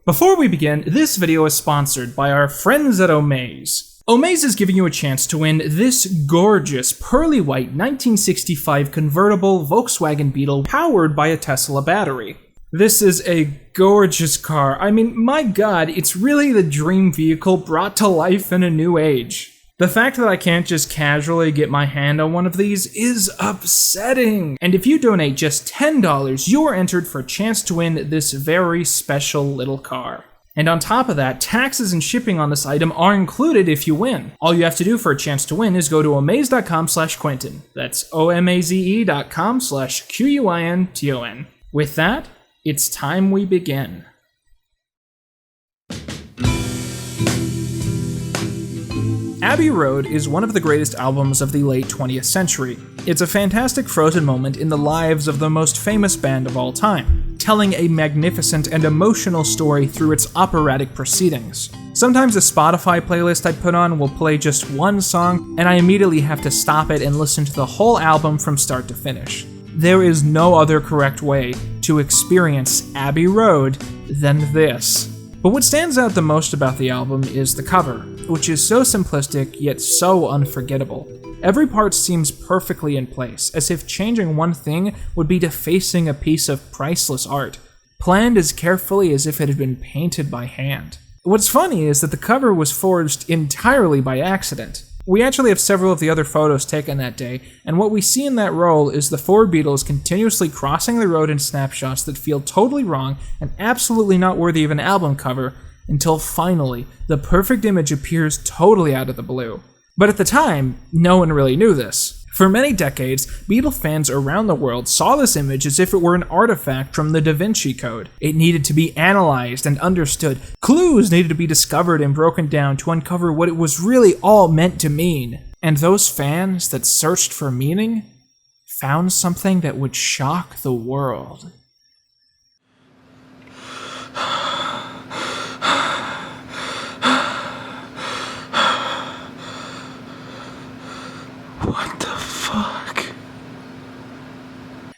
Before we begin, this video is sponsored by our friends at Omaze. Omaze is giving you a chance to win this gorgeous, pearly white 1965 convertible Volkswagen Beetle powered by a Tesla battery. This is a gorgeous car. I mean, my god, it's really the dream vehicle brought to life in a new age. The fact that I can't just casually get my hand on one of these is upsetting. And if you donate just $10, you are entered for a chance to win this very special little car. And on top of that, taxes and shipping on this item are included if you win. All you have to do for a chance to win is go to omaze.com/Quinton. That's OMAZE.com/QUINTON. With that, it's time we begin. Abbey Road is one of the greatest albums of the late 20th century. It's a fantastic frozen moment in the lives of the most famous band of all time, telling a magnificent and emotional story through its operatic proceedings. Sometimes the Spotify playlist I put on will play just one song, and I immediately have to stop it and listen to the whole album from start to finish. There is no other correct way to experience Abbey Road than this. But what stands out the most about the album is the cover, which is so simplistic yet so unforgettable. Every part seems perfectly in place, as if changing one thing would be defacing a piece of priceless art, planned as carefully as if it had been painted by hand. What's funny is that the cover was forged entirely by accident. We actually have several of the other photos taken that day, and what we see in that roll is the four Beatles continuously crossing the road in snapshots that feel totally wrong and absolutely not worthy of an album cover, until finally, the perfect image appears totally out of the blue. But at the time, no one really knew this. For many decades, Beatle fans around the world saw this image as if it were an artifact from the Da Vinci Code. It needed to be analyzed and understood. Clues needed to be discovered and broken down to uncover what it was really all meant to mean. And those fans that searched for meaning found something that would shock the world. What the fuck?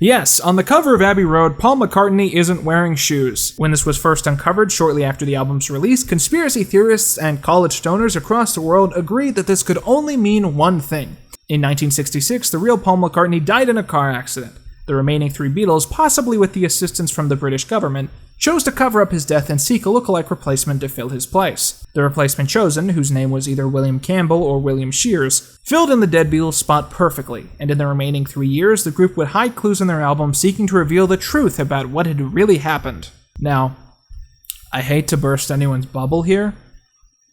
Yes, on the cover of Abbey Road, Paul McCartney isn't wearing shoes. When this was first uncovered shortly after the album's release, conspiracy theorists and college stoners across the world agreed that this could only mean one thing. In 1966, the real Paul McCartney died in a car accident. The remaining three Beatles, possibly with the assistance from the British government, chose to cover up his death and seek a lookalike replacement to fill his place. The replacement chosen, whose name was either William Campbell or William Shears, filled in the dead Beatles spot perfectly, and in the remaining 3 years, the group would hide clues in their album seeking to reveal the truth about what had really happened. Now, I hate to burst anyone's bubble here,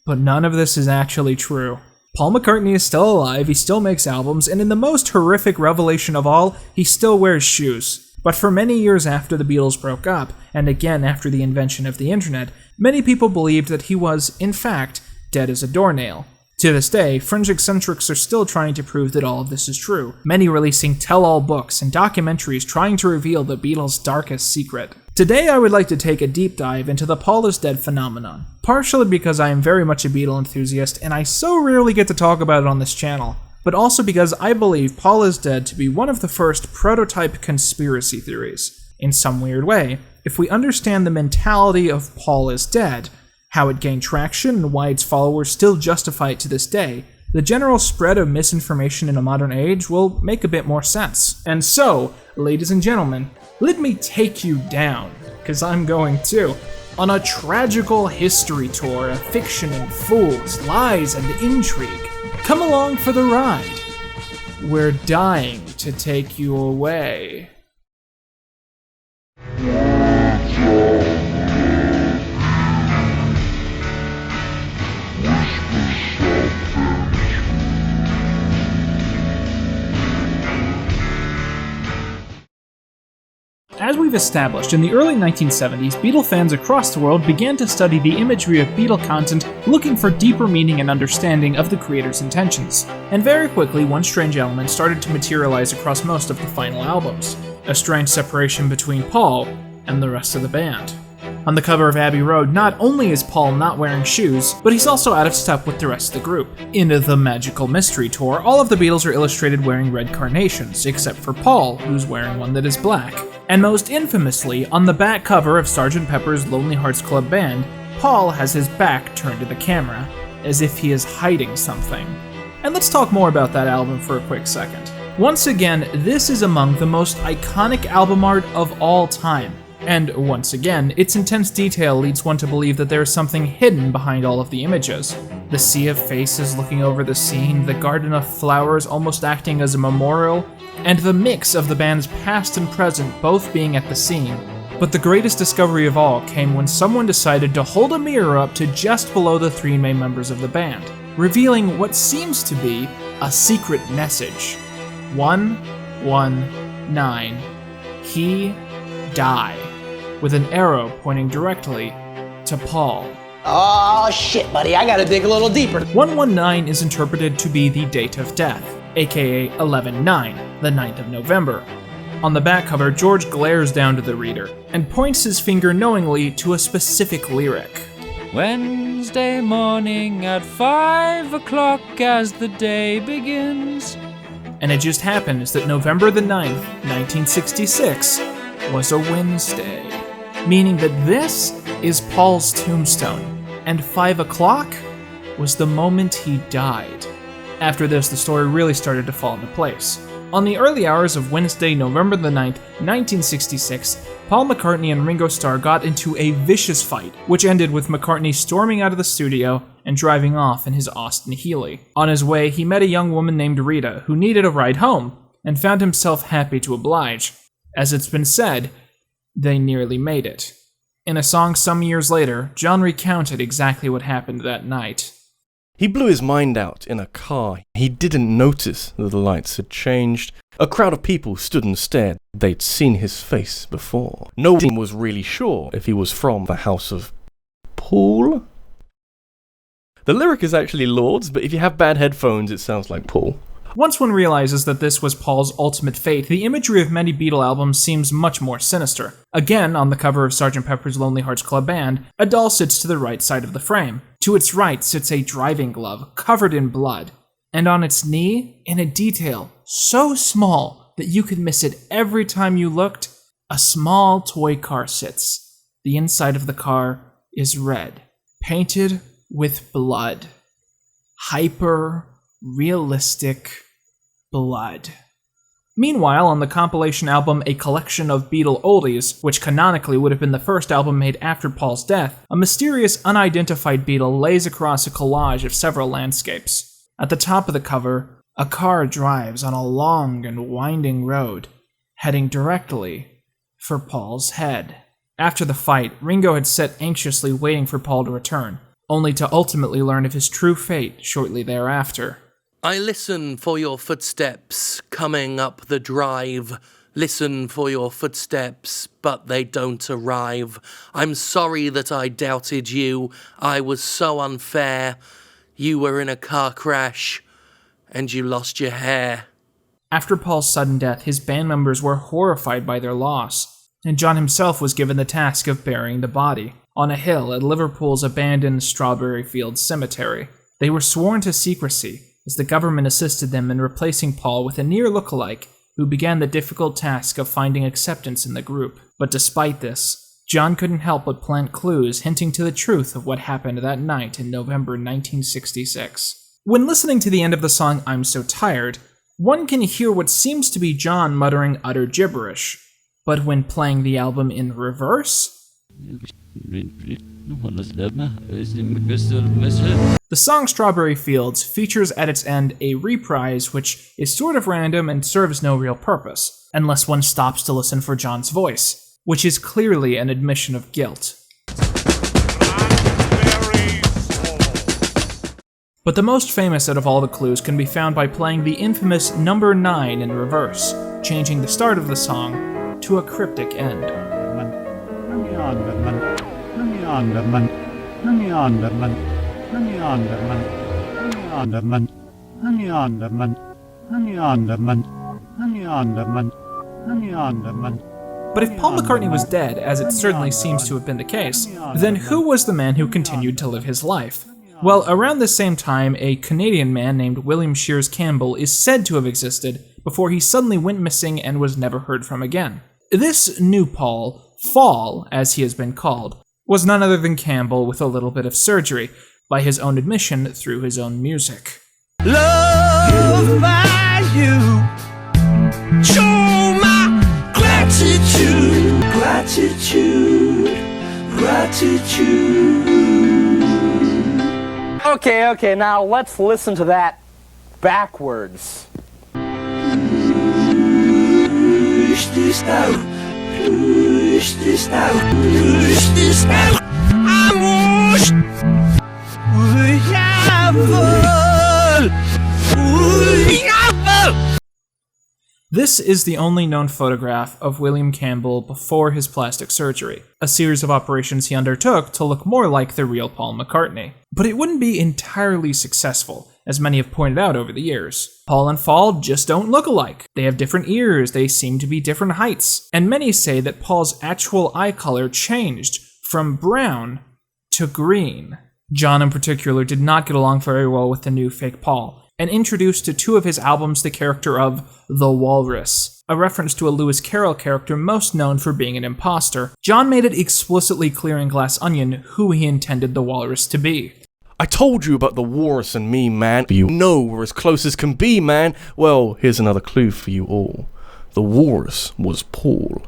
but none of this is actually true. Paul McCartney is still alive, he still makes albums, and in the most horrific revelation of all, he still wears shoes. But for many years after the Beatles broke up, and again after the invention of the internet, many people believed that he was, in fact, dead as a doornail. To this day, fringe eccentrics are still trying to prove that all of this is true, many releasing tell-all books and documentaries trying to reveal the Beatles' darkest secret. Today I would like to take a deep dive into the Paul is dead phenomenon, partially because I am very much a Beatle enthusiast and I so rarely get to talk about it on this channel, but also because I believe Paul is dead to be one of the first prototype conspiracy theories. In some weird way, if we understand the mentality of Paul is dead, how it gained traction and why its followers still justify it to this day, the general spread of misinformation in a modern age will make a bit more sense. And so, ladies and gentlemen, let me take you down, because I'm going to, on a tragical history tour of fiction and fools, lies and intrigue. Come along for the ride. We're dying to take you away. As we've established, in the early 1970s, Beatle fans across the world began to study the imagery of Beatle content, looking for deeper meaning and understanding of the creator's intentions. And very quickly, one strange element started to materialize across most of the final albums: a strange separation between Paul and the rest of the band. On the cover of Abbey Road, not only is Paul not wearing shoes, but he's also out of step with the rest of the group. In the Magical Mystery Tour, all of the Beatles are illustrated wearing red carnations, except for Paul, who's wearing one that is black. And most infamously, on the back cover of Sgt. Pepper's Lonely Hearts Club Band, Paul has his back turned to the camera, as if he is hiding something. And let's talk more about that album for a quick second. Once again, this is among the most iconic album art of all time. And once again, its intense detail leads one to believe that there is something hidden behind all of the images. The sea of faces looking over the scene, the garden of flowers almost acting as a memorial, and the mix of the band's past and present both being at the scene. But the greatest discovery of all came when someone decided to hold a mirror up to just below the three main members of the band, revealing what seems to be a secret message. 119. He die, with an arrow pointing directly to Paul. Oh shit, buddy, I gotta dig a little deeper. 119 is interpreted to be the date of death, aka 11/9, the 9th of November. On the back cover, George glares down to the reader and points his finger knowingly to a specific lyric. Wednesday morning at 5 o'clock as the day begins. And it just happens that November the 9th, 1966, was a Wednesday, meaning that this is Paul's tombstone, and 5 o'clock was the moment he died. After this, the story really started to fall into place. On the early hours of Wednesday, November the 9th, 1966, Paul McCartney and Ringo Starr got into a vicious fight, which ended with McCartney storming out of the studio and driving off in his Austin Healey. On his way, he met a young woman named Rita, who needed a ride home, and found himself happy to oblige. As it's been said, they nearly made it. In a song some years later, John recounted exactly what happened that night. He blew his mind out in a car. He didn't notice that the lights had changed. A crowd of people stood and stared. They'd seen his face before. No one was really sure if he was from the house of Paul. The lyric is actually Lords, but if you have bad headphones, it sounds like Paul. Once one realizes that this was Paul's ultimate fate, the imagery of many Beatle albums seems much more sinister. Again, on the cover of Sgt. Pepper's Lonely Hearts Club Band, a doll sits to the right side of the frame. To its right sits a driving glove, covered in blood. And on its knee, in a detail so small that you could miss it every time you looked, a small toy car sits. The inside of the car is red, painted with blood. Hyper-realistic blood. Meanwhile, on the compilation album A Collection of Beatle Oldies, which canonically would have been the first album made after Paul's death, a mysterious unidentified Beatle lays across a collage of several landscapes. At the top of the cover, a car drives on a long and winding road, heading directly for Paul's head. After the fight, Ringo had sat anxiously waiting for Paul to return, only to ultimately learn of his true fate shortly thereafter. I listen for your footsteps coming up the drive. Listen for your footsteps, but they don't arrive. I'm sorry that I doubted you. I was so unfair. You were in a car crash, and you lost your hair. After Paul's sudden death, his band members were horrified by their loss, and John himself was given the task of burying the body on a hill at Liverpool's abandoned Strawberry Fields Cemetery. They were sworn to secrecy, as the government assisted them in replacing Paul with a near lookalike who began the difficult task of finding acceptance in the group. But despite this, John couldn't help but plant clues hinting to the truth of what happened that night in November 1966. When listening to the end of the song I'm So Tired, one can hear what seems to be John muttering utter gibberish. But when playing the album in reverse, the song Strawberry Fields features at its end a reprise which is sort of random and serves no real purpose, unless one stops to listen for John's voice, which is clearly an admission of guilt. But the most famous out of all the clues can be found by playing the infamous number 9 in reverse, changing the start of the song to a cryptic end. But if Paul McCartney was dead, as it certainly seems to have been the case, then who was the man who continued to live his life? Well, around the same time, a Canadian man named William Campbell is said to have existed before he suddenly went missing and was never heard from again. This new Paul, Fall as he has been called, was none other than Campbell with a little bit of surgery, by his own admission through his own music. Love by you, show my gratitude, gratitude, gratitude. Okay, now let's listen to that backwards. Push this out, push this out, push this out. I'm washed. This is the only known photograph of William Campbell before his plastic surgery, a series of operations he undertook to look more like the real Paul McCartney. But it wouldn't be entirely successful, as many have pointed out over the years. Paul and Fall just don't look alike. They have different ears, they seem to be different heights, and many say that Paul's actual eye color changed from brown to green. John in particular did not get along very well with the new fake Paul, and introduced to two of his albums the character of the Walrus, a reference to a Lewis Carroll character most known for being an imposter. John made it explicitly clear in Glass Onion who he intended the Walrus to be. I told you about the Walrus and me, man. You know we're as close as can be, man. Well, here's another clue for you all. The Walrus was Paul.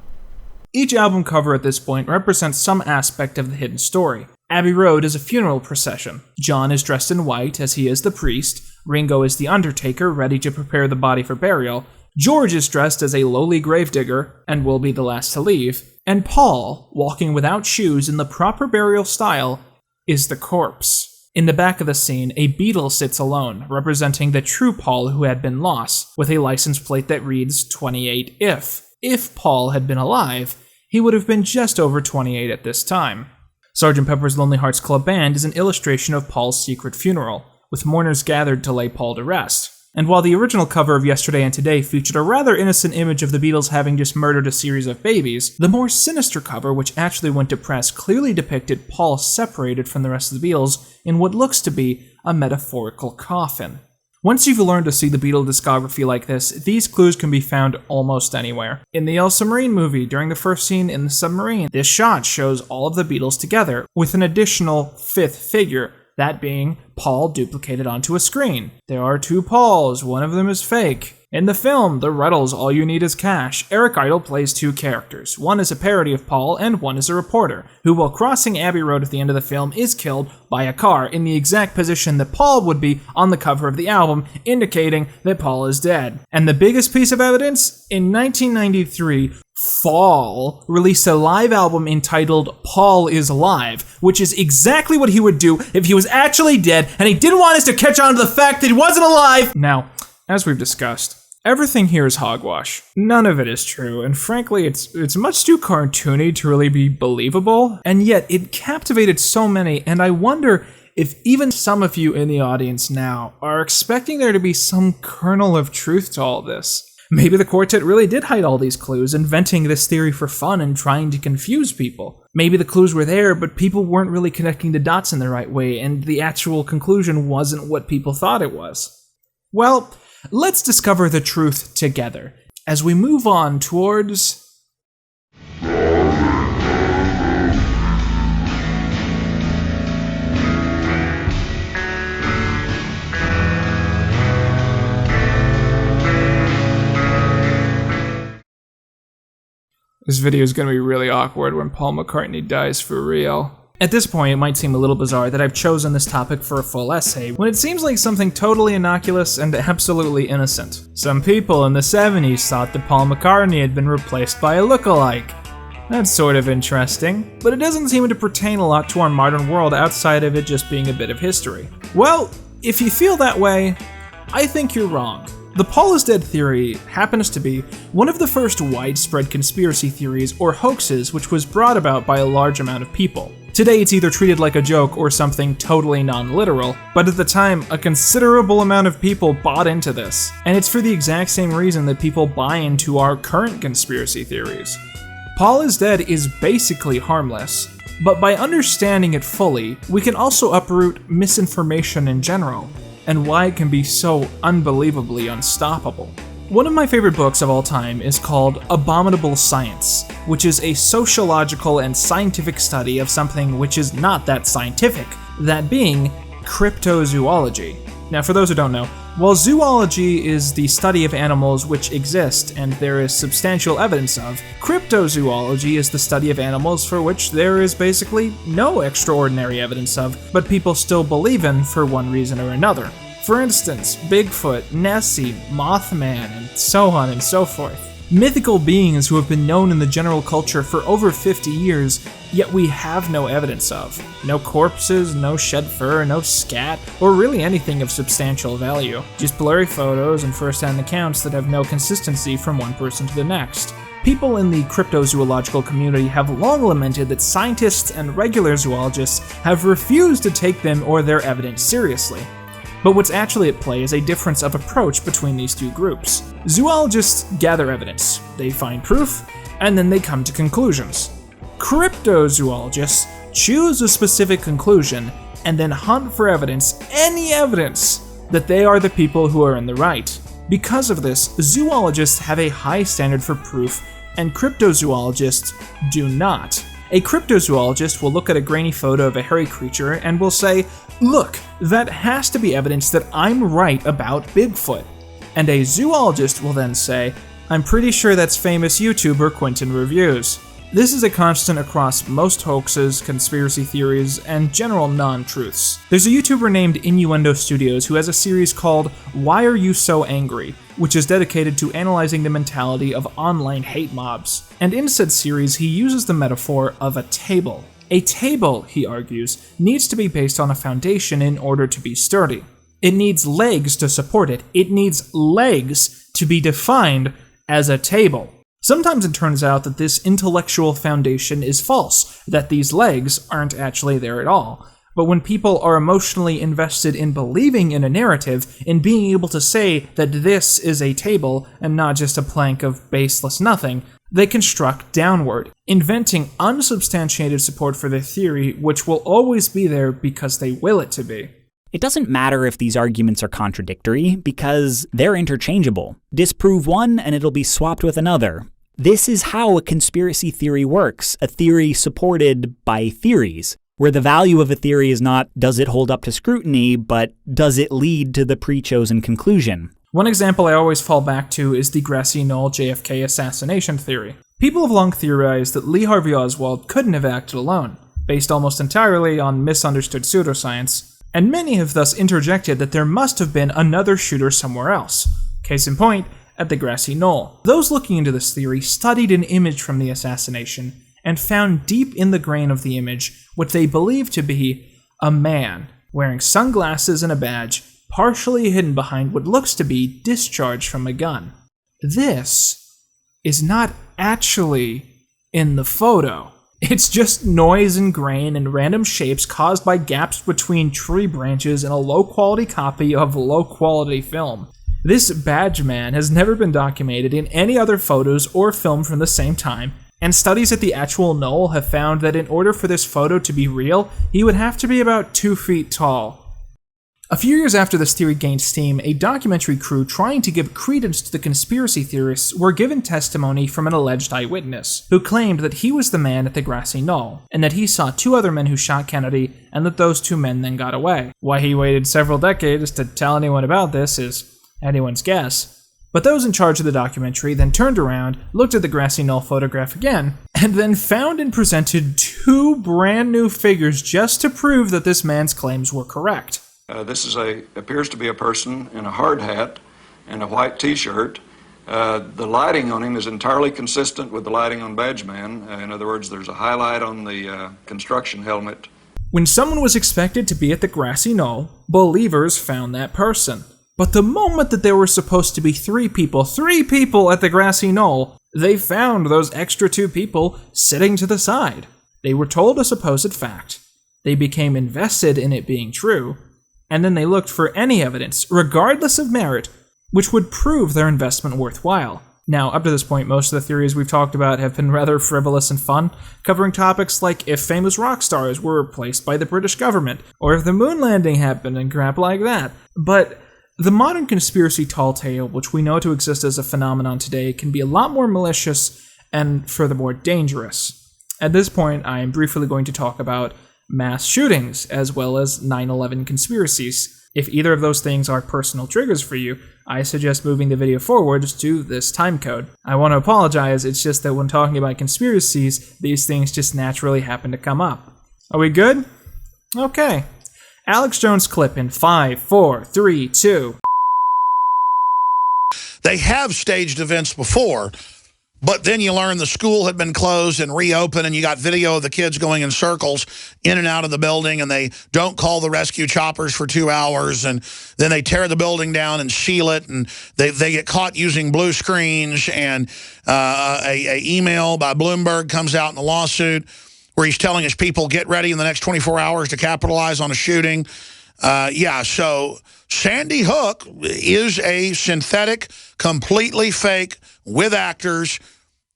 Each album cover at this point represents some aspect of the hidden story. Abbey Road is a funeral procession. John is dressed in white as he is the priest. Ringo is the undertaker, ready to prepare the body for burial. George is dressed as a lowly gravedigger, and will be the last to leave. And Paul, walking without shoes in the proper burial style, is the corpse. In the back of the scene, a Beatle sits alone, representing the true Paul who had been lost, with a license plate that reads 28 if. If Paul had been alive, he would have been just over 28 at this time. Sgt. Pepper's Lonely Hearts Club Band is an illustration of Paul's secret funeral, with mourners gathered to lay Paul to rest. And while the original cover of Yesterday and Today featured a rather innocent image of the Beatles having just murdered a series of babies, the more sinister cover, which actually went to press, clearly depicted Paul separated from the rest of the Beatles in what looks to be a metaphorical coffin. Once you've learned to see the Beatle discography like this, these clues can be found almost anywhere. In the El Submarine movie, during the first scene in the submarine, this shot shows all of the Beatles together, with an additional fifth figure, that being Paul duplicated onto a screen. There are two Pauls, one of them is fake. In the film, The Ruddles' All You Need Is Cash, Eric Idle plays two characters. One is a parody of Paul, and one is a reporter, who while crossing Abbey Road at the end of the film is killed by a car in the exact position that Paul would be on the cover of the album, indicating that Paul is dead. And the biggest piece of evidence? In 1993, Fall released a live album entitled Paul is Live, which is exactly what he would do if he was actually dead and he didn't want us to catch on to the fact that he wasn't alive! Now, as we've discussed, everything here is hogwash. None of it is true, and frankly, it's much too cartoony to really be believable, and yet it captivated so many, and I wonder if even some of you in the audience now are expecting there to be some kernel of truth to all this. Maybe the quartet really did hide all these clues, inventing this theory for fun and trying to confuse people. Maybe the clues were there, but people weren't really connecting the dots in the right way, and the actual conclusion wasn't what people thought it was. Well, let's discover the truth together as we move on towards this video is going to be really awkward when Paul McCartney dies for real. At this point, it might seem a little bizarre that I've chosen this topic for a full essay, when it seems like something totally innocuous and absolutely innocent. Some people in the 70s thought that Paul McCartney had been replaced by a lookalike. That's sort of interesting, but it doesn't seem to pertain a lot to our modern world outside of it just being a bit of history. Well, if you feel that way, I think you're wrong. The Paul is dead theory happens to be one of the first widespread conspiracy theories or hoaxes which was brought about by a large amount of people. Today it's either treated like a joke or something totally non-literal, but at the time a considerable amount of people bought into this. And it's for the exact same reason that people buy into our current conspiracy theories. Paul is dead is basically harmless, but by understanding it fully, we can also uproot misinformation in general, and why it can be so unbelievably unstoppable. One of my favorite books of all time is called Abominable Science, which is a sociological and scientific study of something which is not that scientific, that being cryptozoology. Now, for those who don't know, while zoology is the study of animals which exist and there is substantial evidence of, cryptozoology is the study of animals for which there is basically no extraordinary evidence of, but people still believe in for one reason or another. For instance, Bigfoot, Nessie, Mothman, and so on and so forth. Mythical beings who have been known in the general culture for over 50 years, yet we have no evidence of. No corpses, no shed fur, no scat, or really anything of substantial value. Just blurry photos and first-hand accounts that have no consistency from one person to the next. People in the cryptozoological community have long lamented that scientists and regular zoologists have refused to take them or their evidence seriously. But what's actually at play is a difference of approach between these two groups. Zoologists gather evidence, they find proof, and then they come to conclusions. Cryptozoologists choose a specific conclusion and then hunt for evidence, any evidence, that they are the people who are in the right. Because of this, zoologists have a high standard for proof, and cryptozoologists do not. A cryptozoologist will look at a grainy photo of a hairy creature and will say, "Look, that has to be evidence that I'm right about Bigfoot." And a zoologist will then say, "I'm pretty sure that's famous YouTuber Quinton reviews." This is a constant across most hoaxes, conspiracy theories, and general non-truths. There's a YouTuber named Innuendo Studios who has a series called Why Are You So Angry?, which is dedicated to analyzing the mentality of online hate mobs. And in said series, he uses the metaphor of a table. A table, he argues, needs to be based on a foundation in order to be sturdy. It needs legs to support it. It needs legs to be defined as a table. Sometimes it turns out that this intellectual foundation is false, that these legs aren't actually there at all. But when people are emotionally invested in believing in a narrative, in being able to say that this is a table and not just a plank of baseless nothing, they construct downward, inventing unsubstantiated support for their theory, which will always be there because they will it to be. It doesn't matter if these arguments are contradictory, because they're interchangeable. Disprove one and it'll be swapped with another. This is how a conspiracy theory works, a theory supported by theories, where the value of a theory is not does it hold up to scrutiny, but does it lead to the pre-chosen conclusion. One example I always fall back to is the grassy knoll JFK assassination theory. People have long theorized that Lee Harvey Oswald couldn't have acted alone, based almost entirely on misunderstood pseudoscience, and many have thus interjected that there must have been another shooter somewhere else. Case in point, at the grassy knoll. Those looking into this theory studied an image from the assassination and found deep in the grain of the image what they believed to be a man wearing sunglasses and a badge, partially hidden behind what looks to be discharge from a gun. This is not actually in the photo. It's just noise and grain and random shapes caused by gaps between tree branches in a low-quality copy of low-quality film. This badge man has never been documented in any other photos or film from the same time, and studies at the actual knoll have found that in order for this photo to be real, he would have to be about 2 feet tall. A few years after this theory gained steam, a documentary crew trying to give credence to the conspiracy theorists were given testimony from an alleged eyewitness, who claimed that he was the man at the grassy knoll, and that he saw 2 other men who shot Kennedy, and that those 2 men then got away. Why he waited several decades to tell anyone about this is anyone's guess. But those in charge of the documentary then turned around, looked at the grassy knoll photograph again, and then found and presented 2 brand new figures just to prove that this man's claims were correct. This appears to be a person in a hard hat and a white t-shirt. The lighting on him is entirely consistent with the lighting on Badgeman. In other words, there's a highlight on the construction helmet. When someone was expected to be at the grassy knoll, believers found that person. But the moment that there were supposed to be 3 people at the grassy knoll, they found those extra 2 people sitting to the side. They were told a supposed fact. They became invested in it being true, and then they looked for any evidence, regardless of merit, which would prove their investment worthwhile. Now, up to this point, most of the theories we've talked about have been rather frivolous and fun, covering topics like if famous rock stars were replaced by the British government, or if the moon landing happened and crap like that. But The modern conspiracy tall tale, which we know to exist as a phenomenon today, can be a lot more malicious and furthermore dangerous. At this point, I am briefly going to talk about mass shootings as well as 9/11 conspiracies. If either of those things are personal triggers for you, I suggest moving the video forward to this time code. I want to apologize, it's just that when talking about conspiracies, these things just naturally happen to come up. Are we good? Okay. Alex Jones clip in 5, 4, 3, 2. They have staged events before, but then you learn the school had been closed and reopened, and you got video of the kids going in circles in and out of the building, and they don't call the rescue choppers for 2 hours, and then they tear the building down and seal it, and they get caught using blue screens, and a email by Bloomberg comes out in a lawsuit where he's telling his people, get ready in the next 24 hours to capitalize on a shooting. So Sandy Hook is a synthetic, completely fake, with actors,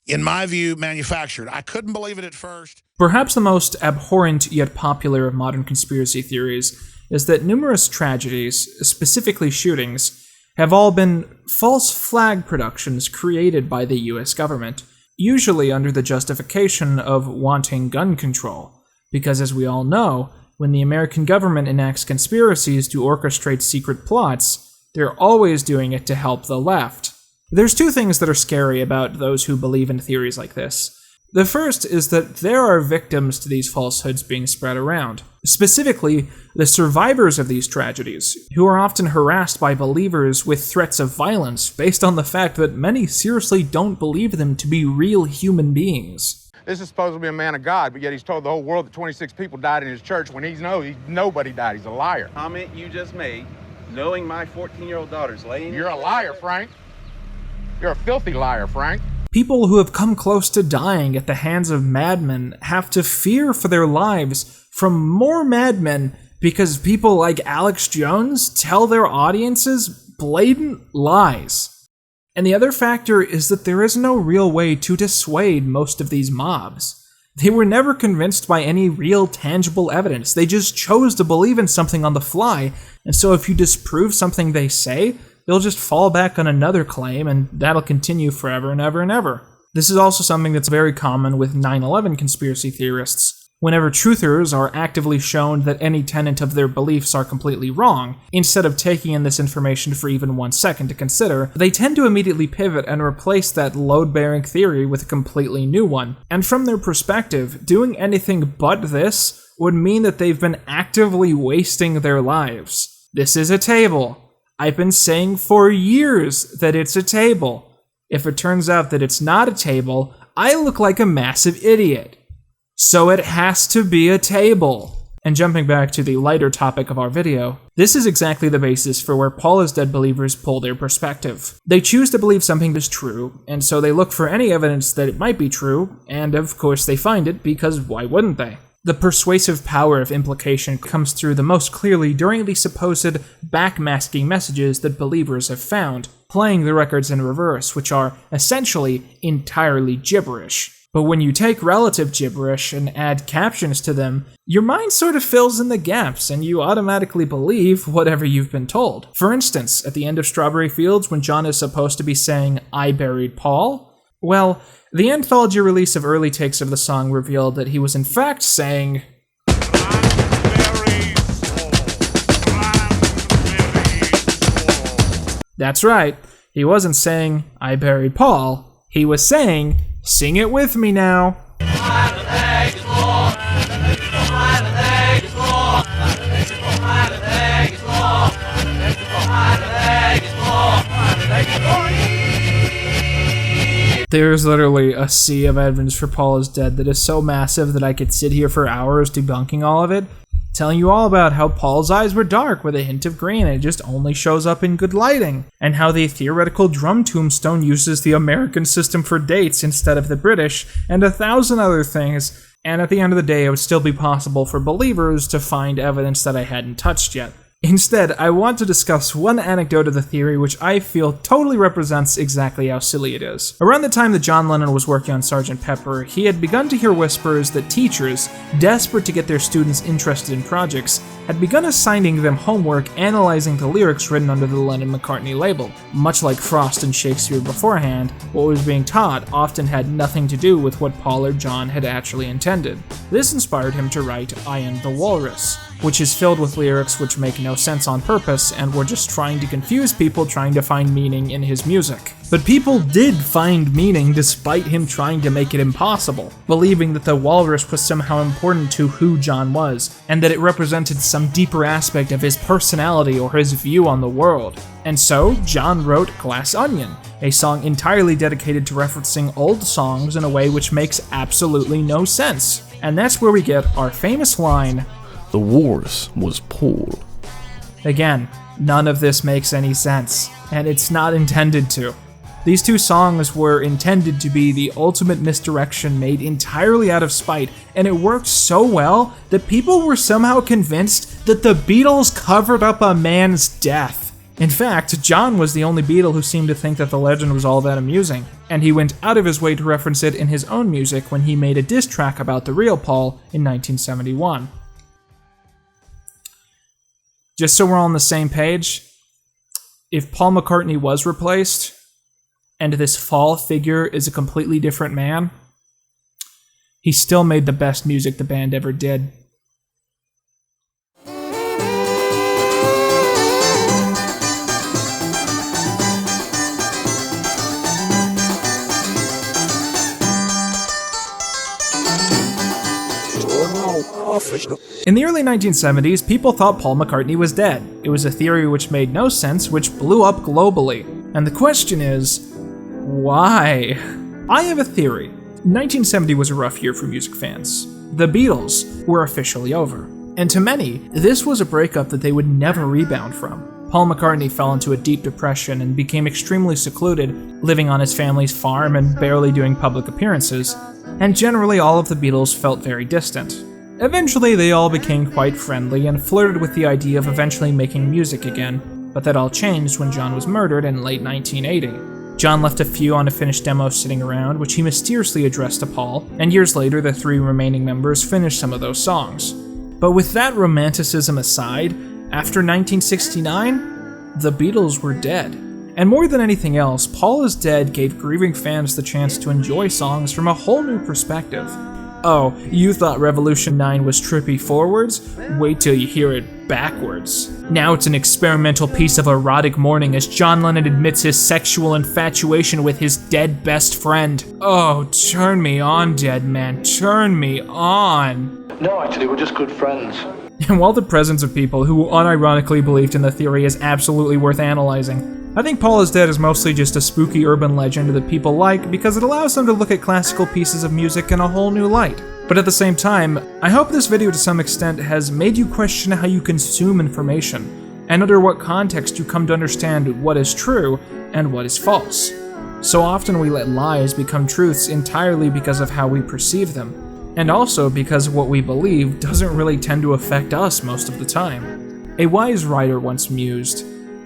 in my view, manufactured. I couldn't believe it at first. Perhaps the most abhorrent yet popular of modern conspiracy theories is that numerous tragedies, specifically shootings, have all been false flag productions created by the US government, usually under the justification of wanting gun control. Because as we all know, when the American government enacts conspiracies to orchestrate secret plots, they're always doing it to help the left. There's two things that are scary about those who believe in theories like this. The first is that there are victims to these falsehoods being spread around, specifically the survivors of these tragedies, who are often harassed by believers with threats of violence based on the fact that many seriously don't believe them to be real human beings. This is supposed to be a man of God, but yet he's told the whole world that 26 people died in his church when nobody died. He's a liar. Comment you just made, knowing my 14-year-old daughter's laying... You're a liar, Frank. You're a filthy liar, Frank. People who have come close to dying at the hands of madmen have to fear for their lives from more madmen because people like Alex Jones tell their audiences blatant lies. And the other factor is that there is no real way to dissuade most of these mobs. They were never convinced by any real tangible evidence. They just chose to believe in something on the fly, and so if you disprove something they say, they'll just fall back on another claim, and that'll continue forever and ever and ever. This is also something that's very common with 9/11 conspiracy theorists. Whenever truthers are actively shown that any tenet of their beliefs are completely wrong, instead of taking in this information for even 1 second to consider, they tend to immediately pivot and replace that load-bearing theory with a completely new one. And from their perspective, doing anything but this would mean that they've been actively wasting their lives. This is a table. I've been saying for years that it's a table. If it turns out that it's not a table, I look like a massive idiot. So it has to be a table. And jumping back to the lighter topic of our video, this is exactly the basis for where Paul is Dead believers pull their perspective. They choose to believe something is true, and so they look for any evidence that it might be true, and of course they find it, because why wouldn't they? The persuasive power of implication comes through the most clearly during the supposed backmasking messages that believers have found, playing the records in reverse, which are essentially entirely gibberish. But when you take relative gibberish and add captions to them, your mind sort of fills in the gaps and you automatically believe whatever you've been told. For instance, at the end of Strawberry Fields, when John is supposed to be saying, "I buried Paul," well, the anthology release of early takes of the song revealed that he was in fact saying, That's right, he wasn't saying, "I buried Paul," he was saying, "Sing it with me now." There's literally a sea of evidence for Paul is dead that is so massive that I could sit here for hours debunking all of it, telling you all about how Paul's eyes were dark with a hint of green and it just only shows up in good lighting, and how the theoretical drum tombstone uses the American system for dates instead of the British, and 1,000 other things, and at the end of the day it would still be possible for believers to find evidence that I hadn't touched yet. Instead, I want to discuss one anecdote of the theory which I feel totally represents exactly how silly it is. Around the time that John Lennon was working on Sgt. Pepper, he had begun to hear whispers that teachers, desperate to get their students interested in projects, had begun assigning them homework analyzing the lyrics written under the Lennon-McCartney label. Much like Frost and Shakespeare beforehand, what was being taught often had nothing to do with what Paul or John had actually intended. This inspired him to write I Am the Walrus, which is filled with lyrics which make no sense on purpose and were just trying to confuse people trying to find meaning in his music. But people did find meaning despite him trying to make it impossible, believing that the walrus was somehow important to who John was, and that it represented some deeper aspect of his personality or his view on the world. And so, John wrote Glass Onion, a song entirely dedicated to referencing old songs in a way which makes absolutely no sense. And that's where we get our famous line, "The walrus was Paul." Again, none of this makes any sense, and it's not intended to. These two songs were intended to be the ultimate misdirection made entirely out of spite, and it worked so well that people were somehow convinced that the Beatles covered up a man's death. In fact, John was the only Beatle who seemed to think that the legend was all that amusing, and he went out of his way to reference it in his own music when he made a diss track about the real Paul in 1971. Just so we're all on the same page, if Paul McCartney was replaced, and this fall figure is a completely different man, he still made the best music the band ever did. In the early 1970s, people thought Paul McCartney was dead. It was a theory which made no sense, which blew up globally. And the question is, why? I have a theory. 1970 was a rough year for music fans. The Beatles were officially over. And to many, this was a breakup that they would never rebound from. Paul McCartney fell into a deep depression and became extremely secluded, living on his family's farm and barely doing public appearances. And generally all of the Beatles felt very distant. Eventually, they all became quite friendly and flirted with the idea of eventually making music again, but that all changed when John was murdered in late 1980. John left a few unfinished demos sitting around, which he mysteriously addressed to Paul, and years later the three remaining members finished some of those songs. But with that romanticism aside, after 1969, the Beatles were dead. And more than anything else, Paul is Dead gave grieving fans the chance to enjoy songs from a whole new perspective. Oh, you thought Revolution 9 was trippy forwards? Wait till you hear it backwards. Now it's an experimental piece of erotic mourning as John Lennon admits his sexual infatuation with his dead best friend. Oh, turn me on, dead man, turn me on. No, actually, we're just good friends. And while the presence of people who unironically believed in the theory is absolutely worth analyzing, I think Paul is Dead is mostly just a spooky urban legend that people like because it allows them to look at classical pieces of music in a whole new light. But at the same time, I hope this video to some extent has made you question how you consume information, and under what context you come to understand what is true and what is false. So often we let lies become truths entirely because of how we perceive them, and also because what we believe doesn't really tend to affect us most of the time. A wise writer once mused,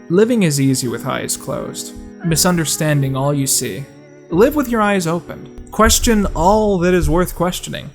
"Living is easy with eyes closed, misunderstanding all you see. Live with your eyes open. Question all that is worth questioning."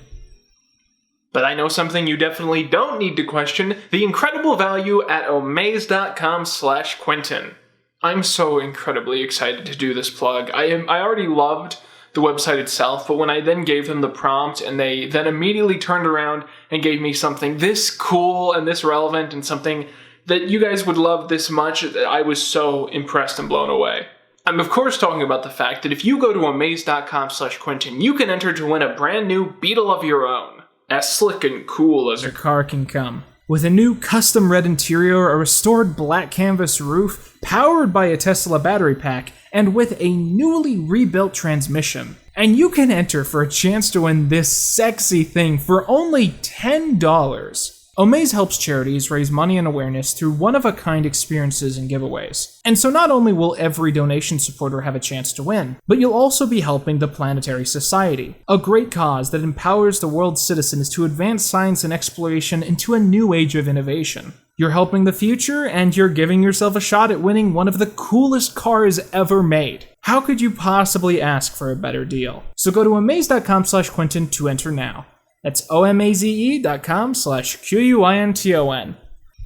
But I know something you definitely don't need to question, the incredible value at omaze.com/Quinton. I'm so incredibly excited to do this plug. I already loved the website itself, but when I then gave them the prompt and they then immediately turned around and gave me something this cool and this relevant and something that you guys would love this much, I was so impressed and blown away. I'm of course talking about the fact that if you go to omaze.com/Quinton, you can enter to win a brand new Beatle of your own. As slick and cool as a car can come. With a new custom red interior, a restored black canvas roof, powered by a Tesla battery pack, and with a newly rebuilt transmission. And you can enter for a chance to win this sexy thing for only $10. Omaze helps charities raise money and awareness through one-of-a-kind experiences and giveaways. And so not only will every donation supporter have a chance to win, but you'll also be helping the Planetary Society, a great cause that empowers the world's citizens to advance science and exploration into a new age of innovation. You're helping the future, and you're giving yourself a shot at winning one of the coolest cars ever made. How could you possibly ask for a better deal? So go to amaze.com/Quinton to enter now. That's omaze.com/QUINTON.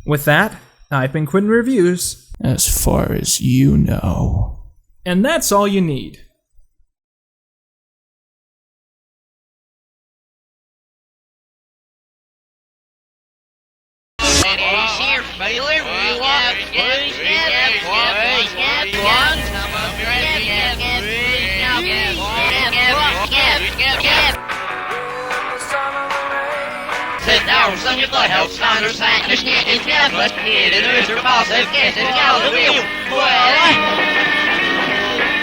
With that, I've been Quinton Reviews, as far as you know. And that's all you need. Sit down, son, your blood helps understand. It's never here, and there's your boss, it's getting out of the wheel. Well,